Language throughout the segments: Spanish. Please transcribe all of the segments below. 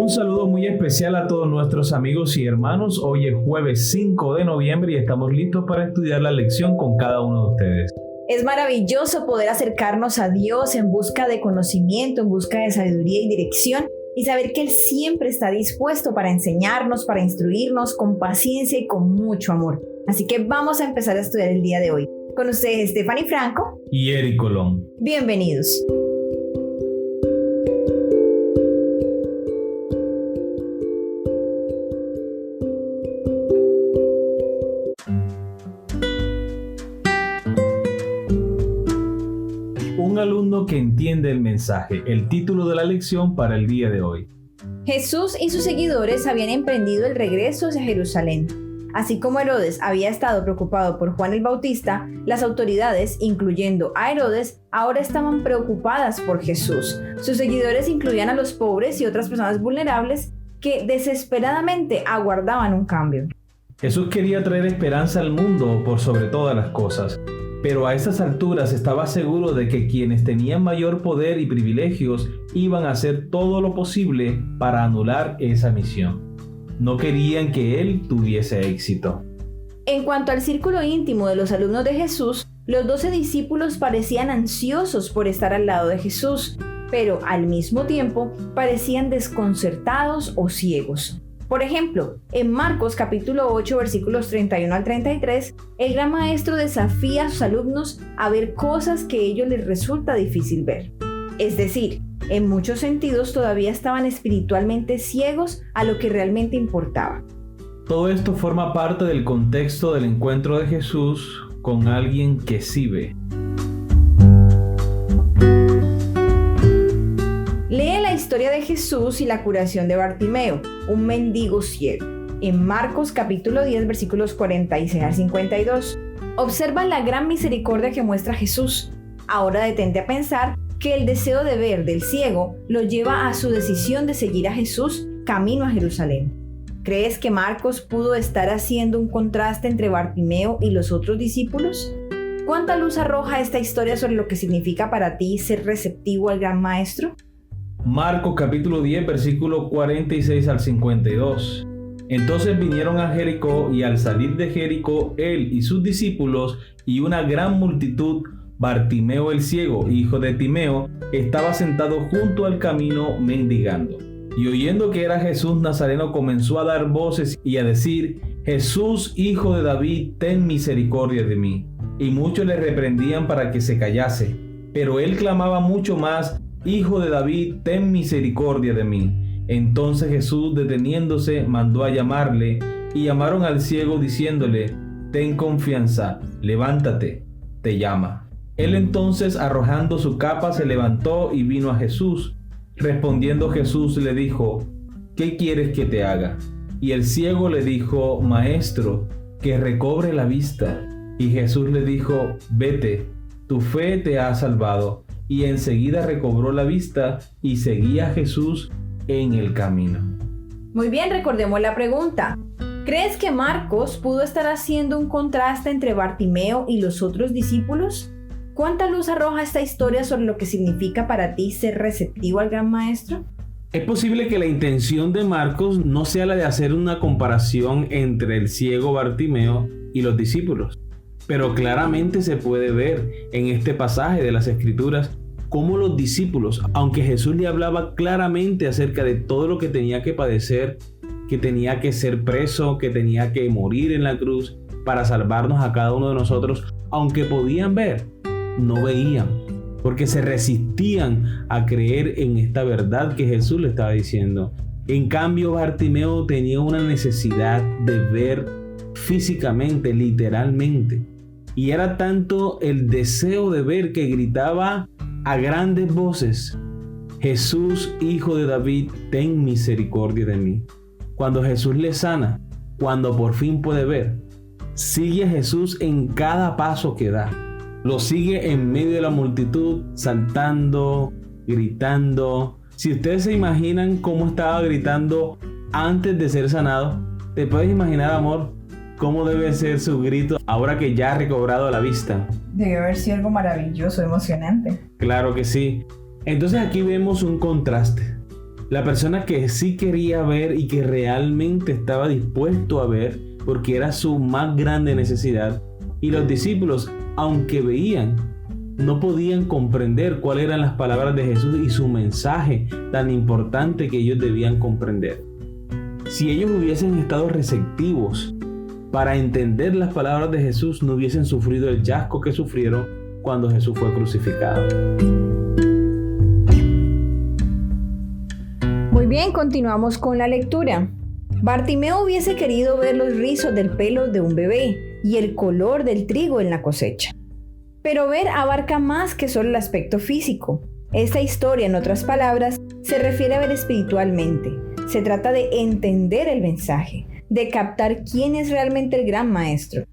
Un saludo muy especial a todos nuestros amigos y hermanos. Hoy es jueves 5 de noviembre y estamos listos para estudiar la lección con cada uno de ustedes. Es maravilloso poder acercarnos a Dios en busca de conocimiento, en busca de sabiduría y dirección y saber que Él siempre está dispuesto para enseñarnos, para instruirnos con paciencia y con mucho amor. Así que vamos a empezar a estudiar el día de hoy. Con ustedes Stephanie Franco y Eric Colón. Bienvenidos. Un alumno que entiende el mensaje, el título de la lección para el día de hoy. Jesús y sus seguidores habían emprendido el regreso hacia Jerusalén. Así como Herodes había estado preocupado por Juan el Bautista, las autoridades, incluyendo a Herodes, ahora estaban preocupadas por Jesús. Sus seguidores incluían a los pobres y otras personas vulnerables que desesperadamente aguardaban un cambio. Jesús quería traer esperanza al mundo por sobre todas las cosas, pero a esas alturas estaba seguro de que quienes tenían mayor poder y privilegios iban a hacer todo lo posible para anular esa misión. No querían que Él tuviese éxito. En cuanto al círculo íntimo de los alumnos de Jesús, los 12 discípulos parecían ansiosos por estar al lado de Jesús, pero al mismo tiempo parecían desconcertados o ciegos. Por ejemplo, en Marcos capítulo 8 versículos 31 al 33, el gran maestro desafía a sus alumnos a ver cosas que a ellos les resulta difícil ver. Es decir, en muchos sentidos todavía estaban espiritualmente ciegos a lo que realmente importaba. Todo esto forma parte del contexto del encuentro de Jesús con alguien que sí ve. Lee la historia de Jesús y la curación de Bartimeo, un mendigo ciego, en Marcos capítulo 10 versículos 46 al 52. Observa la gran misericordia que muestra Jesús. Ahora detente a pensar que el deseo de ver del ciego lo lleva a su decisión de seguir a Jesús camino a Jerusalén. ¿Crees que Marcos pudo estar haciendo un contraste entre Bartimeo y los otros discípulos? ¿Cuánta luz arroja esta historia sobre lo que significa para ti ser receptivo al gran maestro? Marcos capítulo 10 versículo 46 al 52. Entonces vinieron a Jericó y al salir de Jericó él y sus discípulos y una gran multitud, Bartimeo el ciego, hijo de Timeo, estaba sentado junto al camino mendigando. Y oyendo que era Jesús Nazareno, comenzó a dar voces y a decir: Jesús, hijo de David, ten misericordia de mí. Y muchos le reprendían para que se callase. Pero él clamaba mucho más: Hijo de David, ten misericordia de mí. Entonces Jesús, deteniéndose, mandó a llamarle, y llamaron al ciego diciéndole: Ten confianza, levántate, te llama. Él entonces, arrojando su capa, se levantó y vino a Jesús. Respondiendo Jesús le dijo: ¿Qué quieres que te haga? Y el ciego le dijo: Maestro, que recobre la vista. Y Jesús le dijo: Vete, tu fe te ha salvado. Y enseguida recobró la vista y seguía a Jesús en el camino. Muy bien, recordemos la pregunta. ¿Crees que Marcos pudo estar haciendo un contraste entre Bartimeo y los otros discípulos? ¿Cuánta luz arroja esta historia sobre lo que significa para ti ser receptivo al gran maestro? Es posible que la intención de Marcos no sea la de hacer una comparación entre el ciego Bartimeo y los discípulos, pero claramente se puede ver en este pasaje de las Escrituras cómo los discípulos, aunque Jesús le hablaba claramente acerca de todo lo que tenía que padecer, que tenía que ser preso, que tenía que morir en la cruz para salvarnos a cada uno de nosotros, aunque podían ver, no veían, porque se resistían a creer en esta verdad que Jesús le estaba diciendo. En cambio, Bartimeo tenía una necesidad de ver físicamente, literalmente. Y era tanto el deseo de ver que gritaba a grandes voces: Jesús, hijo de David, ten misericordia de mí. Cuando Jesús le sana, cuando por fin puede ver, sigue a Jesús en cada paso que da. Lo sigue en medio de la multitud, saltando, gritando. Si ustedes se imaginan cómo estaba gritando antes de ser sanado, ¿te puedes imaginar, amor, cómo debe ser su grito ahora que ya ha recobrado la vista? Debe haber sido algo maravilloso, emocionante. Claro que sí. Entonces aquí vemos un contraste. La persona que sí quería ver y que realmente estaba dispuesto a ver, porque era su más grande necesidad. Y los discípulos, aunque veían, no podían comprender cuáles eran las palabras de Jesús y su mensaje tan importante que ellos debían comprender. Si ellos hubiesen estado receptivos para entender las palabras de Jesús, no hubiesen sufrido el chasco que sufrieron cuando Jesús fue crucificado. Muy bien, continuamos con la lectura. Bartimeo hubiese querido ver los rizos del pelo de un bebé y el color del trigo en la cosecha. Pero ver abarca más que solo el aspecto físico. Esta historia, en otras palabras, se refiere a ver espiritualmente. Se trata de entender el mensaje, de captar quién es realmente el gran maestro.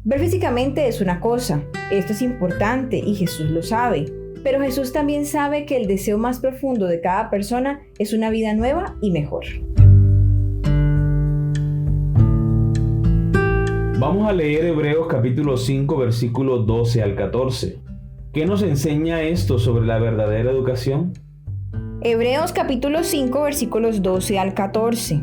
Ver físicamente es una cosa, esto es importante y Jesús lo sabe. Pero Jesús también sabe que el deseo más profundo de cada persona es una vida nueva y mejor. Vamos a leer Hebreos capítulo 5, versículos 12 al 14. ¿Qué nos enseña esto sobre la verdadera educación? Hebreos capítulo 5, versículos 12 al 14.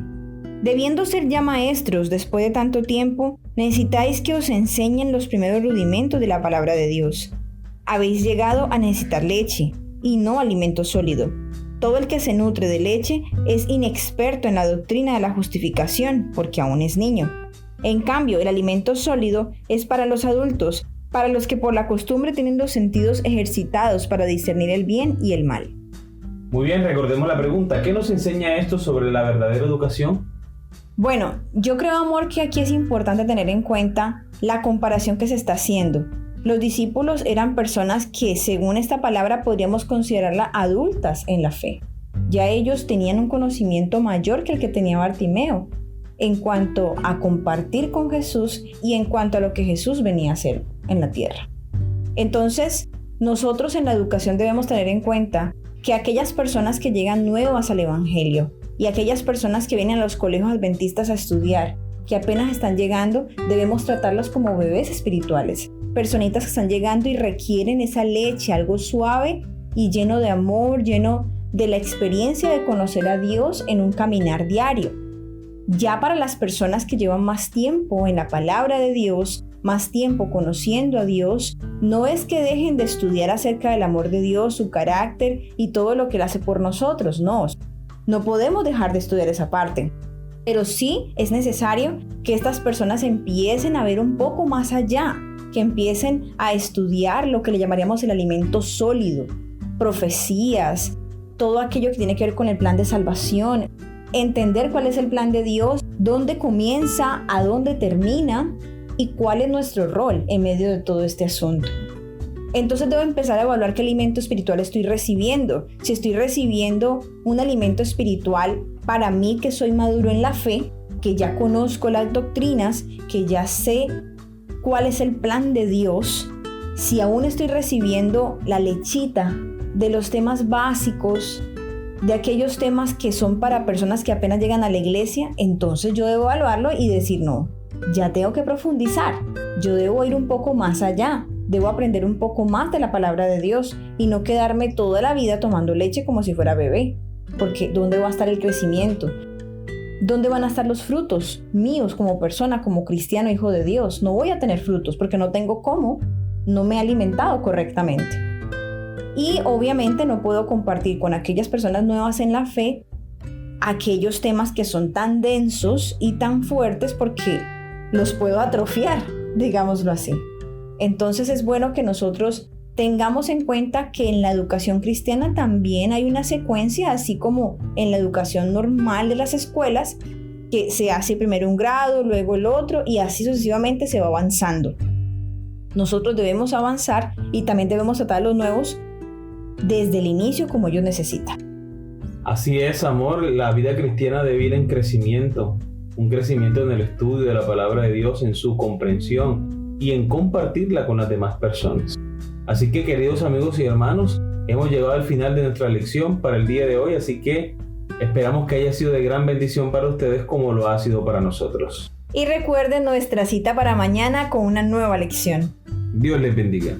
Debiendo ser ya maestros después de tanto tiempo, necesitáis que os enseñen los primeros rudimentos de la palabra de Dios. Habéis llegado a necesitar leche y no alimento sólido. Todo el que se nutre de leche es inexperto en la doctrina de la justificación, porque aún es niño. En cambio, el alimento sólido es para los adultos, para los que por la costumbre tienen los sentidos ejercitados para discernir el bien y el mal. Muy bien, recordemos la pregunta. ¿Qué nos enseña esto sobre la verdadera educación? Bueno, yo creo, amor, que aquí es importante tener en cuenta la comparación que se está haciendo. Los discípulos eran personas que, según esta palabra, podríamos considerarlas adultas en la fe. Ya ellos tenían un conocimiento mayor que el que tenía Bartimeo, en cuanto a compartir con Jesús y en cuanto a lo que Jesús venía a hacer en la tierra. Entonces, nosotros en la educación debemos tener en cuenta que aquellas personas que llegan nuevas al Evangelio y aquellas personas que vienen a los colegios adventistas a estudiar, que apenas están llegando, debemos tratarlos como bebés espirituales. Personitas que están llegando y requieren esa leche, algo suave y lleno de amor, lleno de la experiencia de conocer a Dios en un caminar diario. Ya para las personas que llevan más tiempo en la palabra de Dios, más tiempo conociendo a Dios, no es que dejen de estudiar acerca del amor de Dios, su carácter y todo lo que Él hace por nosotros, no podemos dejar de estudiar esa parte. Pero sí es necesario que estas personas empiecen a ver un poco más allá, que empiecen a estudiar lo que le llamaríamos el alimento sólido, profecías, todo aquello que tiene que ver con el plan de salvación, entender cuál es el plan de Dios, dónde comienza, a dónde termina y cuál es nuestro rol en medio de todo este asunto. Entonces debo empezar a evaluar qué alimento espiritual estoy recibiendo. Si estoy recibiendo un alimento espiritual para mí que soy maduro en la fe, que ya conozco las doctrinas, que ya sé cuál es el plan de Dios, si aún estoy recibiendo la lechita de los temas básicos, de aquellos temas que son para personas que apenas llegan a la iglesia, entonces yo debo evaluarlo y decir no, ya tengo que profundizar, yo debo ir un poco más allá, debo aprender un poco más de la palabra de Dios y no quedarme toda la vida tomando leche como si fuera bebé, porque ¿dónde va a estar el crecimiento? ¿Dónde van a estar los frutos míos como persona, como cristiano, hijo de Dios? No voy a tener frutos porque no tengo cómo, no me he alimentado correctamente. Y obviamente no puedo compartir con aquellas personas nuevas en la fe aquellos temas que son tan densos y tan fuertes porque los puedo atrofiar, digámoslo así. Entonces es bueno que nosotros tengamos en cuenta que en la educación cristiana también hay una secuencia, así como en la educación normal de las escuelas, que se hace primero un grado, luego el otro y así sucesivamente se va avanzando. Nosotros debemos avanzar y también debemos tratar a los nuevos desde el inicio como ellos necesitan. Así es, amor, la vida cristiana debe ir en crecimiento, un crecimiento en el estudio de la palabra de Dios, en su comprensión y en compartirla con las demás personas. Así que, queridos amigos y hermanos, hemos llegado al final de nuestra lección para el día de hoy, así que esperamos que haya sido de gran bendición para ustedes como lo ha sido para nosotros. Y recuerden nuestra cita para mañana con una nueva lección. Dios les bendiga.